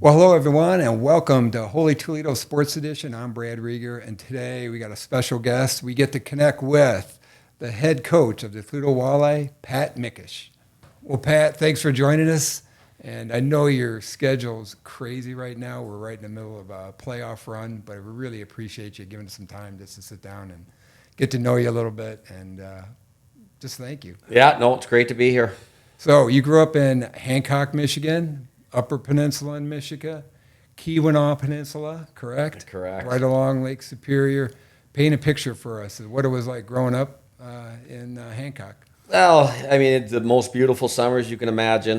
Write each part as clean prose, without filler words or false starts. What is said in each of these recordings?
Well, hello, everyone, and welcome to Holy Toledo Sports Edition. I'm Brad Rieger, and today we got a special guest. We get to connect with the head coach of the Toledo Walleye, Pat Mikesch. Well, Pat, thanks for joining us. And I know your schedule's crazy right now. We're right in the middle of a playoff run, but I really appreciate you giving us some time just to sit down and get to know you a little bit, and just thank you. Yeah, no, it's great to be here. So you grew up in Hancock, Michigan, Upper Peninsula in Michigan, Keweenaw Peninsula, correct? Correct. Right along Lake Superior. Paint a picture for us of what it was like growing up in Hancock. Well, I mean, it's the most beautiful summers you can imagine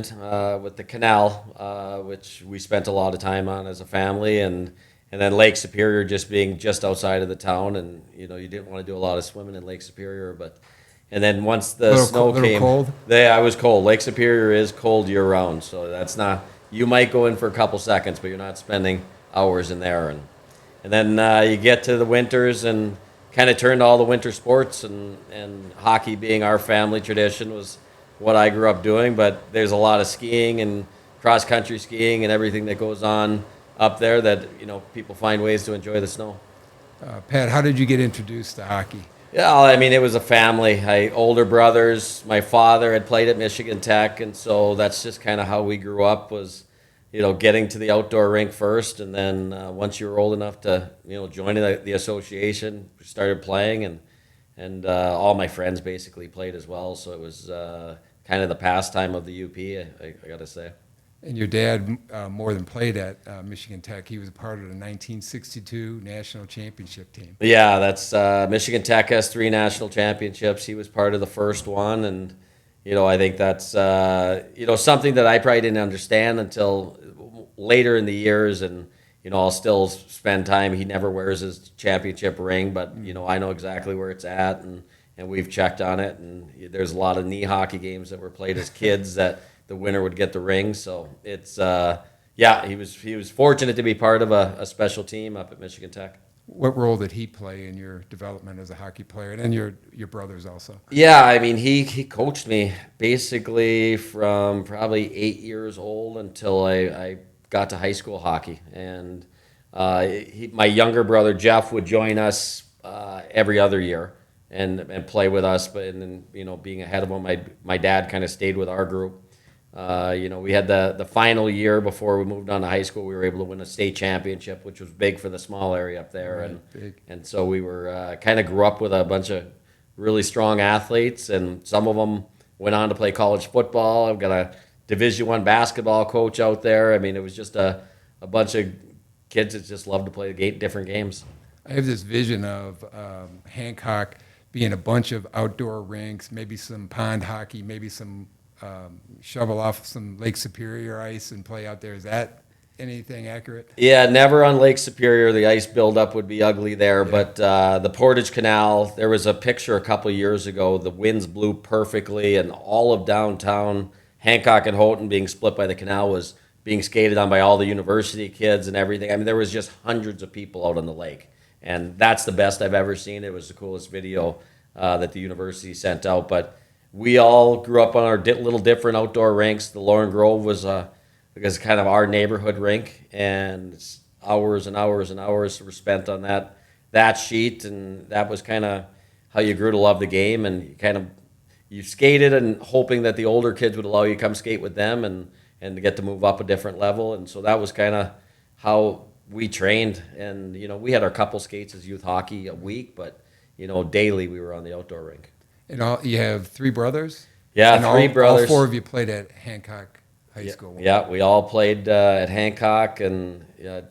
with the canal, which we spent a lot of time on as a family, and then Lake Superior just being just outside of the town, and you didn't want to do a lot of swimming in Lake Superior, and then once the snow came, cold. I was cold. Lake Superior is cold year round, so that's not. You might go in for a couple seconds, but you're not spending hours in there, and then you get to the winters and kind of turned to all the winter sports, and hockey being our family tradition was what I grew up doing. But there's a lot of skiing and cross country skiing and everything that goes on up there that people find ways to enjoy the snow. Pat, how did you get introduced to hockey? Yeah, I mean, it was a family. Older brothers. My father had played at Michigan Tech, and so that's just kind of how we grew up. Was getting to the outdoor rink first, and then once you were old enough to join the association, we started playing, and all my friends basically played as well. So it was kind of the pastime of the UP. I got to say. And your dad more than played at Michigan Tech. He was a part of the 1962 national championship team. Yeah, that's Michigan Tech has 3 national championships. He was part of the first one, and I think that's something that I probably didn't understand until later in the years, and I'll still spend time. He never wears his championship ring, but I know exactly where it's at, and we've checked on it, and there's a lot of knee hockey games that were played as kids that the winner would get the ring. So it's he was fortunate to be part of a special team up at Michigan Tech. What role did he play in your development as a hockey player, and your brothers also? Yeah, I mean, he coached me basically from probably 8 years old until I got to high school hockey. And my younger brother, Jeff, would join us every other year and play with us. But and then, being ahead of him, my dad kind of stayed with our group. We had the final year before we moved on to high school. We were able to win a state championship, which was big for the small area up there. Right, and so we were kind of grew up with a bunch of really strong athletes, and some of them went on to play college football. I've got a Division I basketball coach out there. I mean, it was just a bunch of kids that just loved to play different games. I have this vision of Hancock being a bunch of outdoor rinks, maybe some pond hockey, maybe some shovel off some Lake Superior ice and play out there. Is that anything accurate? Yeah, never on Lake Superior. The ice buildup would be ugly there. Yeah. But the Portage Canal, there was a picture a couple of years ago. The winds blew perfectly, and all of downtown Hancock and Houghton being split by the canal was being skated on by all the university kids and everything. I mean, there was just hundreds of people out on the lake. And that's the best I've ever seen. It was the coolest video that the university sent out. But we all grew up on our little different outdoor rinks. The Lauren Grove was kind of our neighborhood rink, and hours and hours and hours were spent on that sheet, and that was kind of how you grew to love the game. And you skated and hoping that the older kids would allow you to come skate with them and to get to move up a different level. And so that was kind of how we trained. And we had our couple skates as youth hockey a week, but daily we were on the outdoor rink. And you have 3 brothers? Yeah, and 3 brothers. All 4 of you played at Hancock High School. Yeah, we all played at Hancock and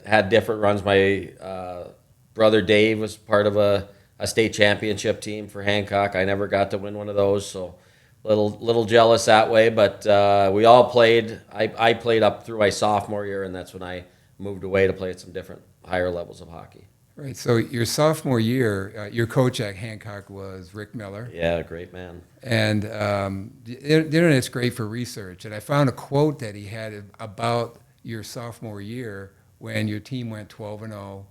had different runs. My brother Dave was part of a state championship team for Hancock. I never got to win one of those, so little jealous that way. But we all played. I played up through my sophomore year, and that's when I moved away to play at some different higher levels of hockey. Right. So your sophomore year, your coach at Hancock was Rick Miller. Yeah, great man. And the internet's great for research. And I found a quote that he had about your sophomore year when your team went 12-0,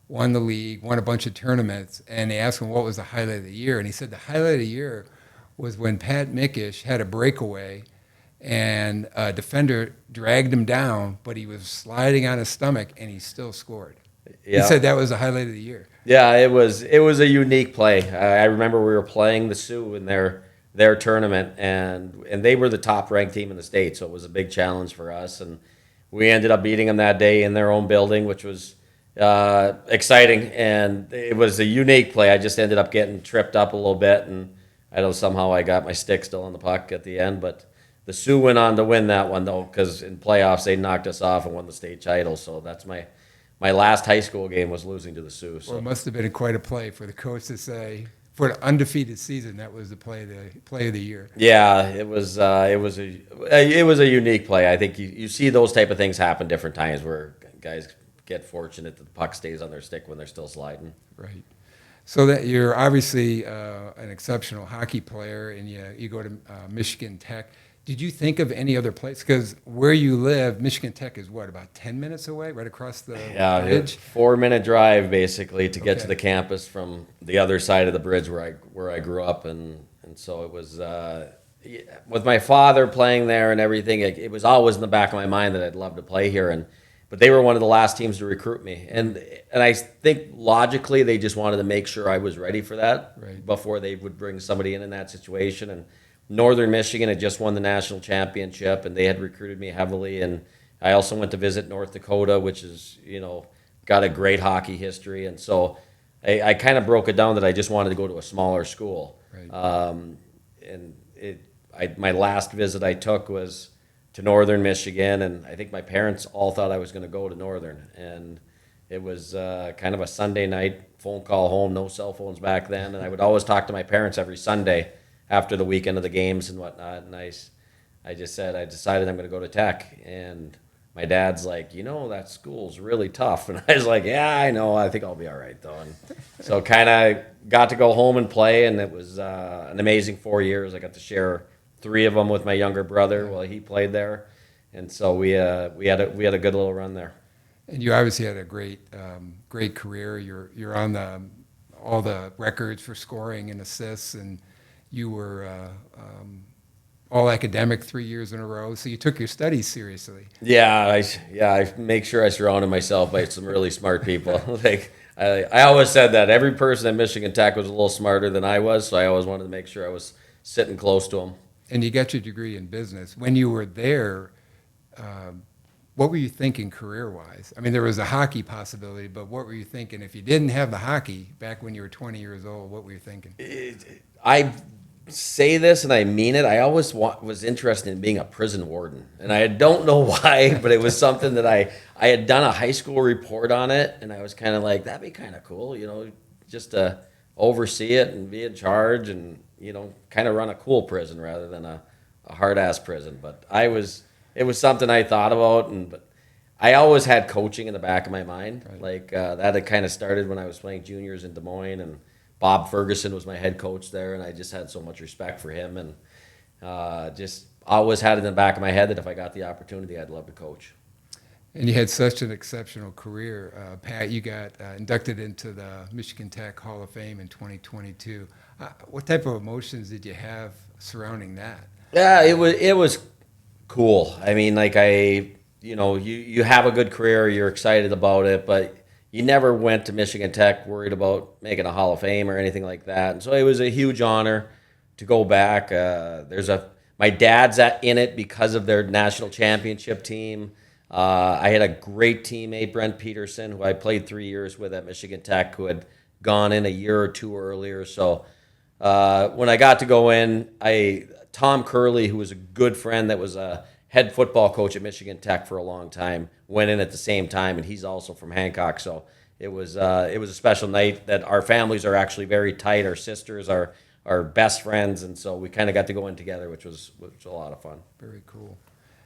won the league, won a bunch of tournaments. And they asked him what was the highlight of the year. And he said the highlight of the year was when Pat Mikesch had a breakaway and a defender dragged him down, but he was sliding on his stomach, and he still scored. He Yeah. said that was the highlight of the year. Yeah, it was a unique play. I remember we were playing the Sioux in their tournament, and they were the top ranked team in the state, so it was a big challenge for us. And we ended up beating them that day in their own building, which was exciting. And it was a unique play. I just ended up getting tripped up a little bit, and I know somehow I got my stick still on the puck at the end. But the Sioux went on to win that one though, because in playoffs they knocked us off and won the state title. So that's my last high school game was losing to the Sioux. So. Well, it must have been quite a play for the coach to say, for an undefeated season, that was the play of the year. Yeah, it was a unique play. I think you see those type of things happen different times where guys get fortunate that the puck stays on their stick when they're still sliding. Right. So that you're obviously an exceptional hockey player, and you go to Michigan Tech. Did you think of any other place? Because where you live, Michigan Tech is what, about 10 minutes away, right across the bridge? 4-minute drive basically to get Okay. to the campus from the other side of the bridge where I grew up, and so it was with my father playing there and everything. It was always in the back of my mind that I'd love to play here, but they were one of the last teams to recruit me, and I think logically they just wanted to make sure I was ready for that Right. before they would bring somebody in that situation. And Northern Michigan had just won the national championship, and they had recruited me heavily. And I also went to visit North Dakota, which is, got a great hockey history. And so I kind of broke it down that I just wanted to go to a smaller school. Right. My last visit I took was to Northern Michigan, and I think my parents all thought I was going to go to Northern. And it was kind of a Sunday night phone call home, no cell phones back then. And I would always talk to my parents every Sunday after the weekend of the games and whatnot. And I just said, I decided I'm going to go to Tech. And my dad's like, that school's really tough. And I was like, yeah, I know. I think I'll be all right, though. And so kind of got to go home and play. And it was an amazing 4 years. I got to share 3 of them with my younger brother while he played there. And so we had a good little run there. And you obviously had a great career. You're on all the records for scoring and assists, and you were all academic 3 years in a row. So you took your studies seriously. Yeah, I make sure I surrounded myself by some really smart people. I always said that every person at Michigan Tech was a little smarter than I was, so I always wanted to make sure I was sitting close to them. And you got your degree in business. When you were there, what were you thinking career-wise? I mean, there was a hockey possibility, but what were you thinking? If you didn't have the hockey back when you were 20 years old, what were you thinking? I say this and I mean it. I always was interested in being a prison warden, and I don't know why, but it was something that I had done a high school report on it, and I was kind of like, that'd be kind of cool, just to oversee it and be in charge and kind of run a cool prison rather than a hard-ass prison. But it was something I thought about, but I always had coaching in the back of my mind. Right. That had kind of started when I was playing juniors in Des Moines, and Bob Ferguson was my head coach there, and I just had so much respect for him, and just always had it in the back of my head that if I got the opportunity, I'd love to coach. And you had such an exceptional career. Pat, you got inducted into the Michigan Tech Hall of Fame in 2022. What type of emotions did you have surrounding that? Yeah, it was cool. I mean, you have a good career, you're excited about it, but you never went to Michigan Tech worried about making a Hall of Fame or anything like that. And so it was a huge honor to go back. My dad's in it because of their national championship team. I had a great teammate, Brent Peterson, who I played 3 years with at Michigan Tech, who had gone in a year or two earlier. So when I got to go in, Tom Curley, who was a good friend that was a head football coach at Michigan Tech for a long time, went in at the same time, and he's also from Hancock. So it was a special night that our families are actually very tight. Our sisters are best friends, and so we kind of got to go in together, which was a lot of fun. Very cool.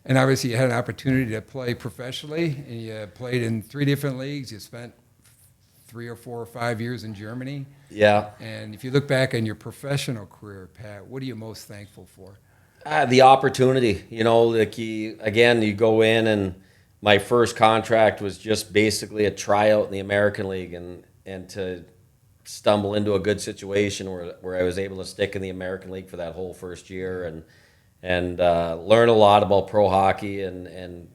And obviously you had an opportunity to play professionally, and you played in 3 different leagues. You spent 3 or 4 or 5 years in Germany. Yeah. And if you look back on your professional career, Pat, what are you most thankful for? The opportunity, you go in, and my first contract was just basically a tryout in the American League, and to stumble into a good situation where I was able to stick in the American League for that whole first year, and learn a lot about pro hockey. And and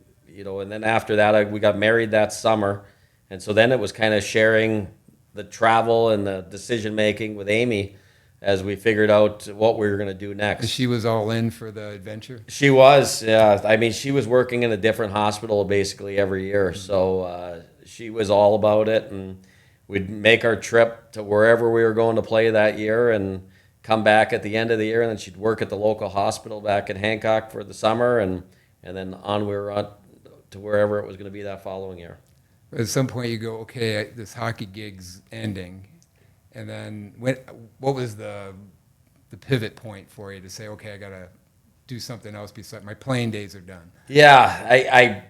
then after that, we got married that summer. And so then it was kind of sharing the travel and the decision making with Amy as we figured out what we were going to do next. And she was all in for the adventure? She was, yeah. I mean, she was working in a different hospital basically every year. So she was all about it. And we'd make our trip to wherever we were going to play that year and come back at the end of the year. And then she'd work at the local hospital back in Hancock for the summer. And then we were on to wherever it was going to be that following year. At some point you go, okay, this hockey gig's ending. And then what was the pivot point for you to say, okay, I got to do something else besides my playing days are done? Yeah, I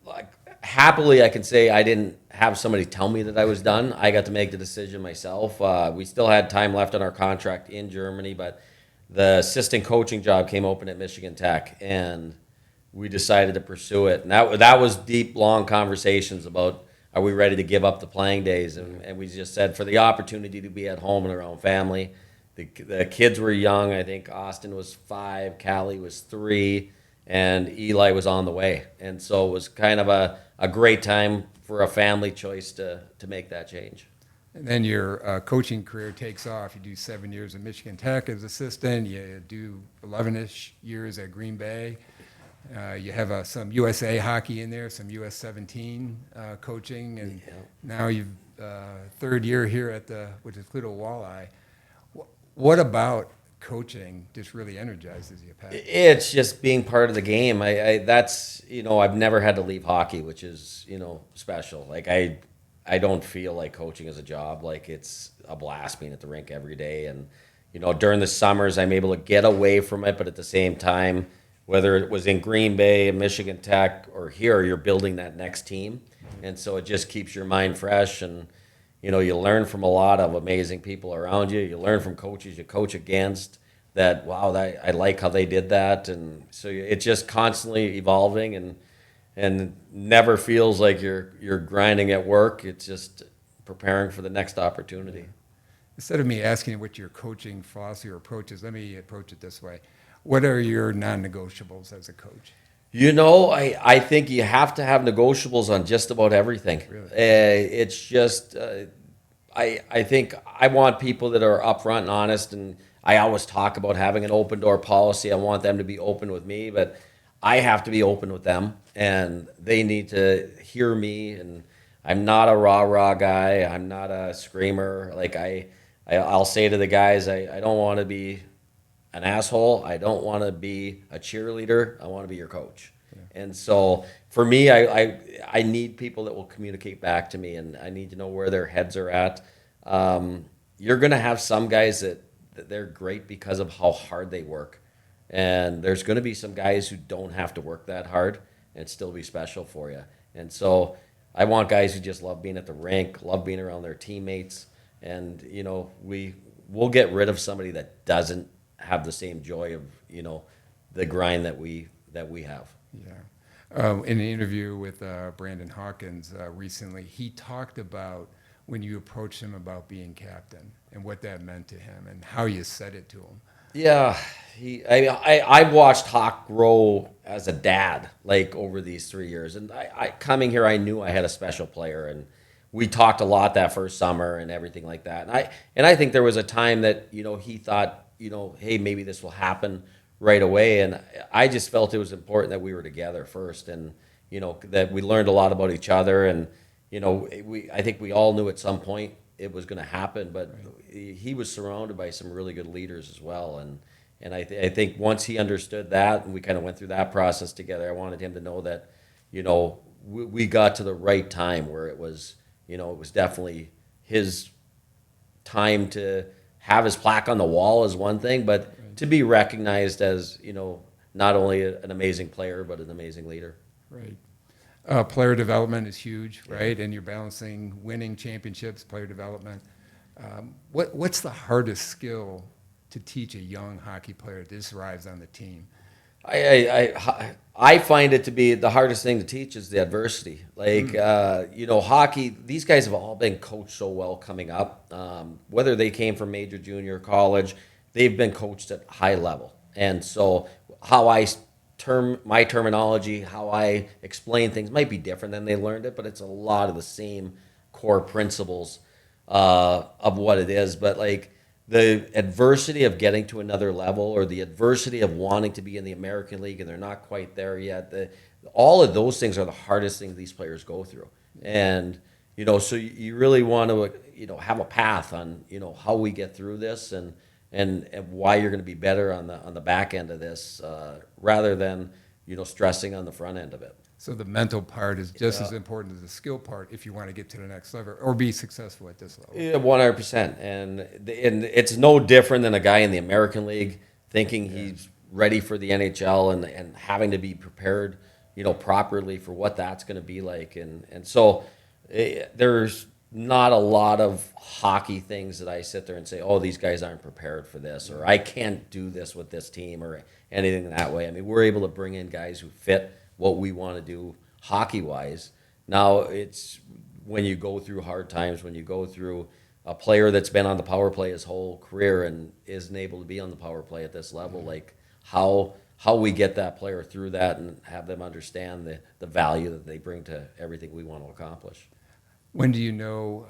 like, happily I can say I didn't have somebody tell me that I was done. I got to make the decision myself. We still had time left on our contract in Germany, but the assistant coaching job came open at Michigan Tech, and we decided to pursue it. And that was deep, long conversations about, are we ready to give up the playing days? And we just said, for the opportunity to be at home and around family. The kids were young. I think Austin was 5, Callie was 3, and Eli was on the way. And so it was kind of a great time for a family choice to make that change. And then your coaching career takes off. You do 7 years at Michigan Tech as assistant. You do 11-ish years at Green Bay. You have some USA hockey in there, some US 17 coaching, and now you've third year here at the Toledo Walleye. What about coaching just really energizes you, Pat? It's just being part of the game. That's I've never had to leave hockey, which is special. Like I don't feel like coaching is a job. Like it's a blast being at the rink every day, and during the summers I'm able to get away from it, but at the same time, whether it was in Green Bay, Michigan Tech, or here, you're building that next team. And so it just keeps your mind fresh. And, you learn from a lot of amazing people around you. You learn from coaches you coach against that, wow, I like how they did that. And so it's just constantly evolving and never feels like you're grinding at work. It's just preparing for the next opportunity. Instead of me asking you what your coaching philosophy or approach is, let me approach it this way. What are your non-negotiables as a coach? I think you have to have negotiables on just about everything. Really? It's just, I think I want people that are upfront and honest, and I always talk about having an open door policy. I want them to be open with me, but I have to be open with them, and they need to hear me. And I'm not a rah-rah guy. I'm not a screamer. Like I'll say to the guys, I don't want to be an asshole. I don't want to be a cheerleader. I want to be your coach. Yeah. And so for me, I need people that will communicate back to me, and I need to know where their heads are at. You're going to have some guys that they're great because of how hard they work. And there's going to be some guys who don't have to work that hard and still be special for you. And so I want guys who just love being at the rink, love being around their teammates. And, we'll get rid of somebody that doesn't have the same joy of the grind that we have. Yeah. In an interview with Brandon Hawkins recently, he talked about when you approached him about being captain and what that meant to him and how you said it to him. Yeah, I watched Hawk grow as a dad over these 3 years, and I coming here I knew I had a special player, and we talked a lot that first summer and everything like that. And I think there was a time that he thought, hey, maybe this will happen right away. And I just felt it was important that we were together first, and that we learned a lot about each other. And I think we all knew at some point it was going to happen, but right. He was surrounded by some really good leaders as well. And I think once he understood that, and we kind of went through that process together, I wanted him to know that we got to the right time where it was definitely his time to have his plaque on the wall is one thing, but right. to be recognized as, not only an amazing player, but an amazing leader. Right. Player development is huge, right? And you're balancing winning championships, player development. What's the hardest skill to teach a young hockey player that just arrives on the team? I find it to be the hardest thing to teach is the adversity. Hockey, these guys have all been coached so well coming up. Whether they came from major, junior, college, they've been coached at high level. And so how my terminology, how I explain things might be different than they learned it, but it's a lot of the same core principles of what it is. But like the adversity of getting to another level, or the adversity of wanting to be in the American League and they're not quite there yet, all of those things are the hardest things these players go through. And so you really want to have a path on how we get through this, and why you're going to be better on the back end of this, rather than stressing on the front end of it. So the mental part is just as important as the skill part if you want to get to the next level or be successful at this level. Yeah, 100%. And it's no different than a guy in the American League thinking he's ready for the NHL, and having to be prepared, properly for what that's going to be like. And so there's not a lot of hockey things that I sit there and say, oh, these guys aren't prepared for this, or I can't do this with this team, or anything that way. I mean, we're able to bring in guys who fit what we want to do hockey-wise. Now, it's when you go through hard times, when you go through a player that's been on the power play his whole career and isn't able to be on the power play at this level, like how we get that player through that and have them understand the value that they bring to everything we want to accomplish. When do you know,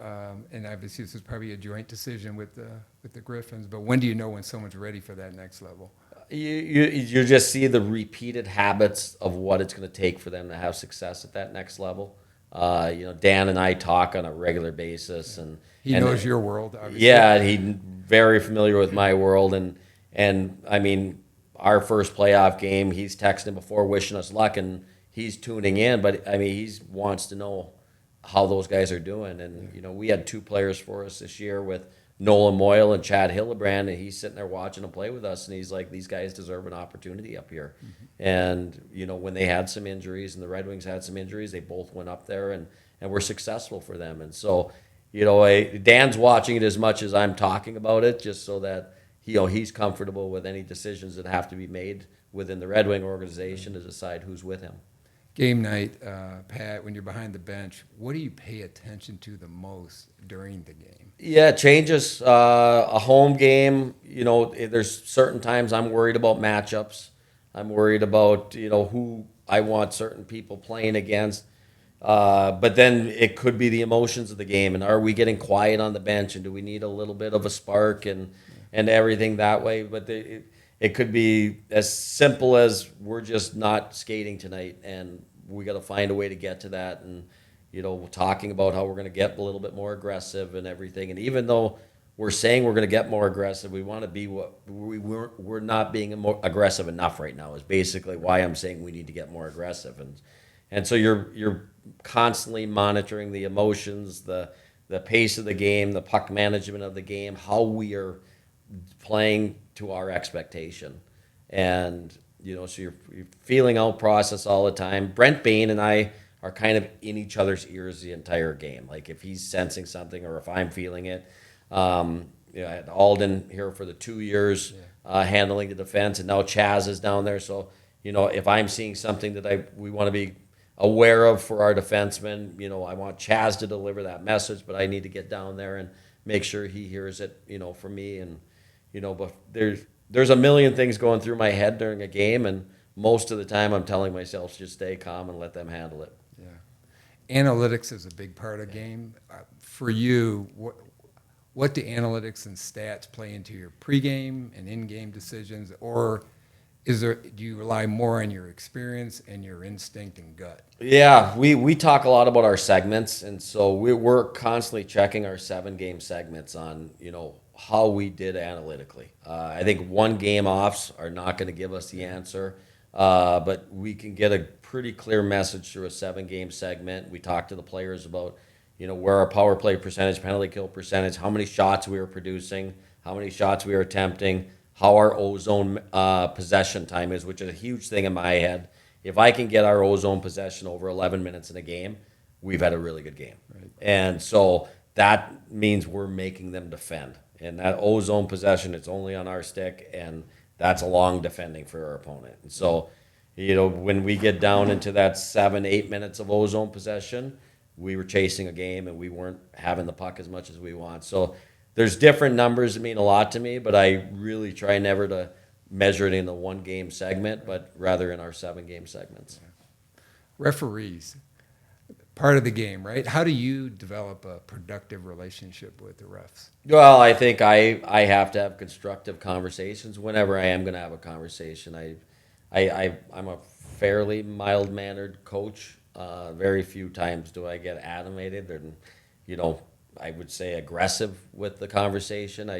and obviously this is probably a joint decision with the Griffins, but when do you know when someone's ready for that next level? You just see the repeated habits of what it's going to take for them to have success at that next level. Dan and I talk on a regular basis, and he knows your world, obviously. Yeah, he's very familiar with my world, and I mean, our first playoff game, he's texting before wishing us luck, and he's tuning in. But I mean, he wants to know how those guys are doing, and we had 2 players for us this year with Nolan Moyle and Chad Hillebrand, and he's sitting there watching them play with us, and he's like, these guys deserve an opportunity up here. Mm-hmm. And when they had some injuries and the Red Wings had some injuries, they both went up there and were successful for them. And so Dan's watching it as much as I'm talking about it, just so that he's comfortable with any decisions that have to be made within the Red Wing organization to decide who's with him. Game night, Pat, when you're behind the bench, what do you pay attention to the most during the game? Yeah, it changes. A home game, there's certain times I'm worried about matchups. I'm worried about, who I want certain people playing against. But then it could be the emotions of the game, and are we getting quiet on the bench, and do we need a little bit of a spark and everything that way. But it could be as simple as we're just not skating tonight, and we got to find a way to get to that. And talking about how we're going to get a little bit more aggressive and everything. And even though we're saying we're going to get more aggressive, we want to be we're not being more aggressive enough right now. Is basically why I'm saying we need to get more aggressive. And so you're constantly monitoring the emotions, the pace of the game, the puck management of the game, how we are playing to our expectation. And so you're feeling out process all the time. Brent Bain and I are kind of in each other's ears the entire game. Like if he's sensing something or if I'm feeling it. I had Alden here for the 2 years handling the defense, and now Chaz is down there. So if I'm seeing something that we want to be aware of for our defensemen, I want Chaz to deliver that message, but I need to get down there and make sure he hears it, from me. And but there's a million things going through my head during a game, and most of the time I'm telling myself just stay calm and let them handle it. Yeah, analytics is a big part of game. For you, what do analytics and stats play into your pregame and in-game decisions, or do you rely more on your experience and your instinct and gut? Yeah, we talk a lot about our segments, and so we're constantly checking our 7-game segments on how we did analytically. I think 1 game offs are not going to give us the answer, but we can get a pretty clear message through a 7-game segment. We talk to the players about where our power play percentage, penalty kill percentage, how many shots we were producing, how many shots we were attempting, how our ozone possession time is, which is a huge thing in my head. If I can get our ozone possession over 11 minutes in a game, we've had a really good game. Right. And so that means we're making them defend. And that ozone possession, it's only on our stick, and that's a long defending for our opponent. And so, when we get down into that 7-8 minutes of ozone possession, we were chasing a game and we weren't having the puck as much as we want. So there's different numbers that mean a lot to me, but I really try never to measured in a 1-game segment, but rather in our 7-game segments. Referees, part of the game, right? How do you develop a productive relationship with the refs? Well, I think I have to have constructive conversations whenever I am going to have a conversation. I'm a fairly mild-mannered coach. Very few times do I get animated and, I would say aggressive with the conversation.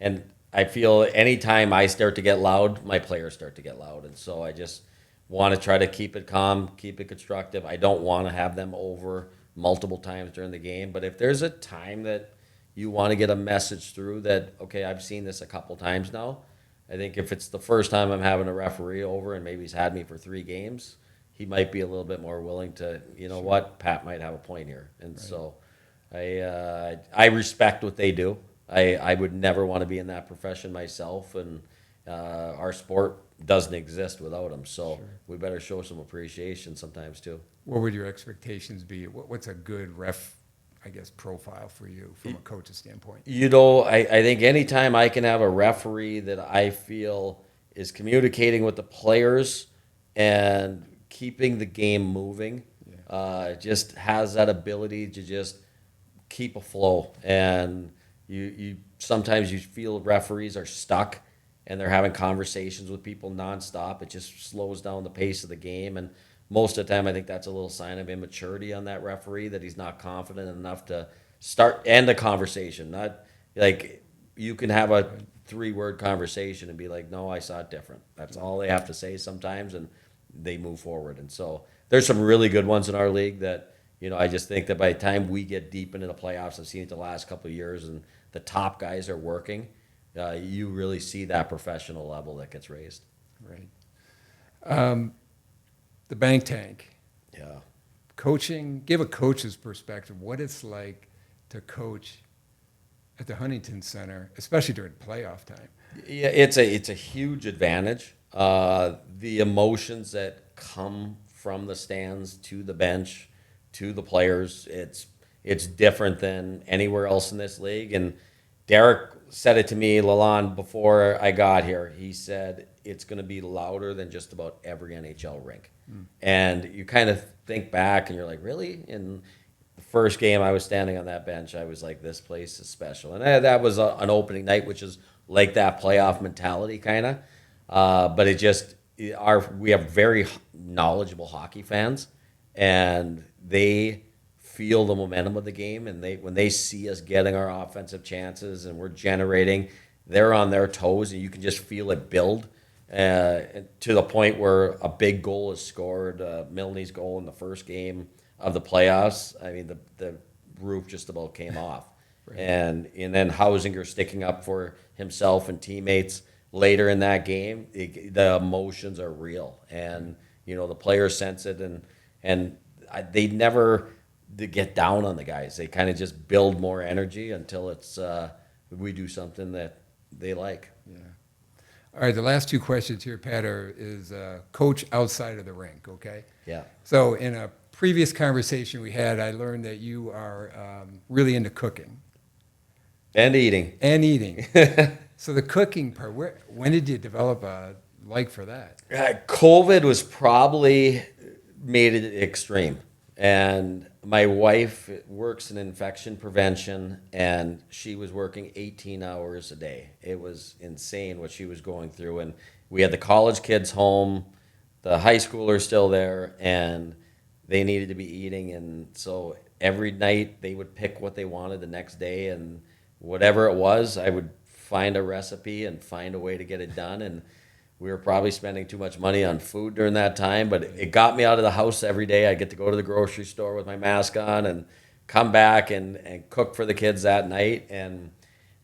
And I feel anytime I start to get loud, my players start to get loud. And so I just want to try to keep it calm, keep it constructive. I don't want to have them over multiple times during the game. But if there's a time that you want to get a message through that, okay, I've seen this a couple times now. I think if it's the first time I'm having a referee over and maybe he's had me for 3 games, he might be a little bit more willing to, what, Pat might have a point here. And so I respect what they do. I would never want to be in that profession myself, and our sport doesn't exist without them. So we better show some appreciation sometimes too. What would your expectations be? What's a good ref, I guess, profile for you from a coach's standpoint? I think anytime I can have a referee that I feel is communicating with the players and keeping the game moving, just has that ability to just keep a flow. And you sometimes you feel referees are stuck and they're having conversations with people nonstop. It just slows down the pace of the game. And most of the time, I think that's a little sign of immaturity on that referee, that he's not confident enough to end a conversation. Not like you can have a 3-word conversation and be like, no, I saw it different. That's all they have to say sometimes, and they move forward. And so there's some really good ones in our league that, I just think that by the time we get deep into the playoffs, I've seen it the last couple of years, and the top guys are working, you really see that professional level that gets raised. Right. The bank tank. Yeah. Coaching, give a coach's perspective, what it's like to coach at the Huntington Center, especially during playoff time. Yeah, it's a huge advantage. The emotions that come from the stands to the bench, to the players, it's different than anywhere else in this league. And Derek said it to me, Lalonde, before I got here. He said it's going to be louder than just about every NHL rink. And you kind of think back and you're like, really? In the first game I was standing on that bench, I was like, this place is special. And that was an opening night, which is like that playoff mentality kind of. But we have very knowledgeable hockey fans, and they feel the momentum of the game, and when they see us getting our offensive chances and we're generating, they're on their toes, and you can just feel it build to the point where a big goal is scored. Milne's goal in the first game of the playoffs, I mean, the roof just about came off. Right. And then Hausinger sticking up for himself and teammates later in that game, the emotions are real, and the players sense it, and they never get down on the guys. They kind of just build more energy until we do something that they like. Yeah. All right, the last 2 questions here, Pat, is coach outside of the rink, okay? Yeah. So in a previous conversation we had, I learned that you are really into cooking. And eating. And eating. So the cooking part, when did you develop a like for that? COVID was probably made it extreme. And my wife works in infection prevention, and she was working 18 hours a day. It was insane what she was going through. And we had the college kids home, the high schoolers still there, and they needed to be eating. And so every night they would pick what they wanted the next day, and whatever it was, I would find a recipe and find a way to get it done. And we were probably spending too much money on food during that time, but it got me out of the house every day. I get to go to the grocery store with my mask on and come back and cook for the kids that night. And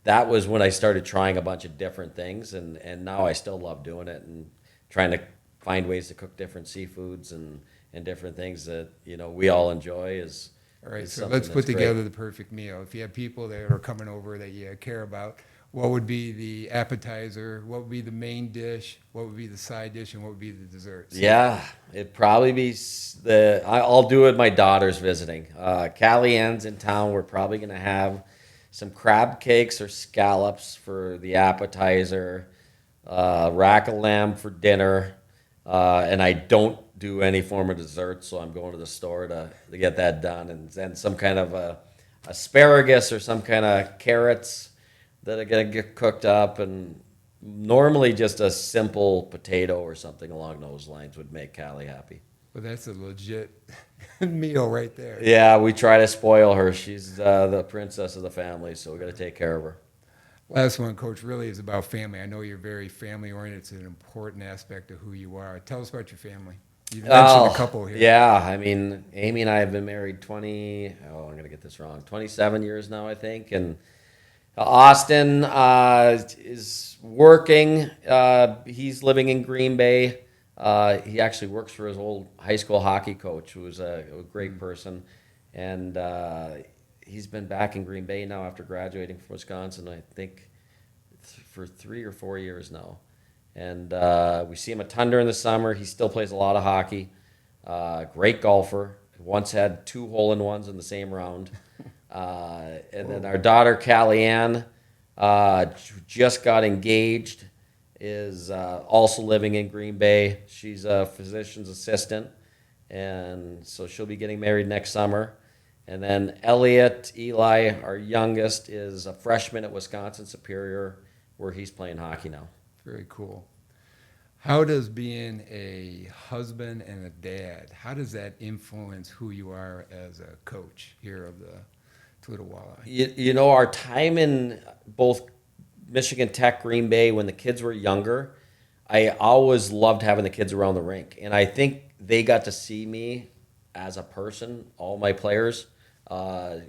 that was when I started trying a bunch of different things. And now I still love doing it and trying to find ways to cook different seafoods and different things that, we all enjoy is. All right, so let's put together the perfect meal. If you have people that are coming over that you care about, what would be the appetizer? What would be the main dish? What would be the side dish? And what would be the desserts? Yeah, it'd probably be I'll do it. My daughter's visiting. Callie Ann's in town. We're probably going to have some crab cakes or scallops for the appetizer. rack of lamb for dinner, and I don't do any form of dessert, so I'm going to the store to get that done, and then some kind of asparagus or some kind of carrots that are going to get cooked up, and normally just a simple potato or something along those lines would make Callie happy. Well, that's a legit meal right there. Yeah, we try to spoil her. She's the princess of the family, so we got to take care of her. Last one, Coach, really is about family. I know you're very family oriented. It's an important aspect of who you are. Tell us about your family. You mentioned a couple here. Yeah, I mean, Amy and I have been married I'm going to get this wrong, 27 years now, I think. And Austin is working. He's living in Green Bay. He actually works for his old high school hockey coach, who was a great person. And he's been back in Green Bay now after graduating from Wisconsin, I think, for 3 or 4 years now. And we see him a ton during the summer. He still plays a lot of hockey. Great golfer. Once had 2 hole-in-ones in the same round. And then our daughter, Callie Ann, just got engaged, is also living in Green Bay. She's a physician's assistant, and so she'll be getting married next summer. And then Eli, our youngest, is a freshman at Wisconsin Superior, where he's playing hockey now. Very cool. How does being a husband and a dad, how does that influence who you are as a coach here of the Toledo Walleye? You know, our time in both Michigan Tech, Green Bay, when the kids were younger, I always loved having the kids around the rink. And I think they got to see me as a person, all my players. I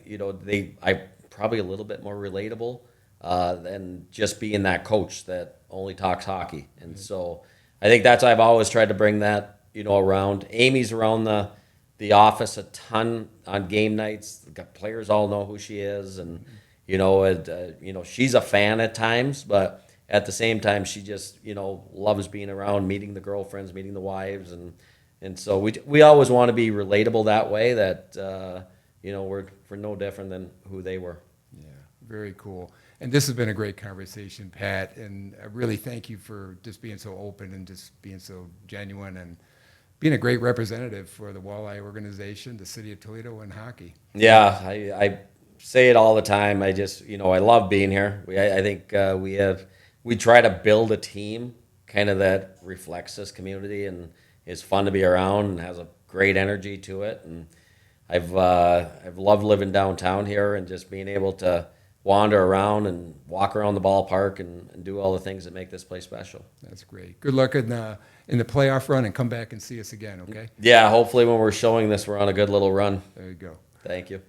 probably a little bit more relatable than just being that coach that only talks hockey. And so I think I've always tried to bring that, around. Amy's around the office a ton on game nights. The players all know who she is, and she's a fan at times, but at the same time, she just loves being around, meeting the girlfriends, meeting the wives, and so we always want to be relatable that way. That we're no different than who they were. Yeah, very cool. And this has been a great conversation, Pat, and I really thank you for just being so open and just being so genuine and being a great representative for the Walleye organization, the city of Toledo, and hockey. Yeah, I say it all the time. I just, I love being here. I think we try to build a team kind of that reflects this community and is fun to be around and has a great energy to it. And I've loved living downtown here and just being able to wander around and walk around the ballpark and do all the things that make this place special. That's great. Good luck in the playoff run, and come back and see us again, okay? Yeah, hopefully when we're showing this, we're on a good little run. There you go. Thank you.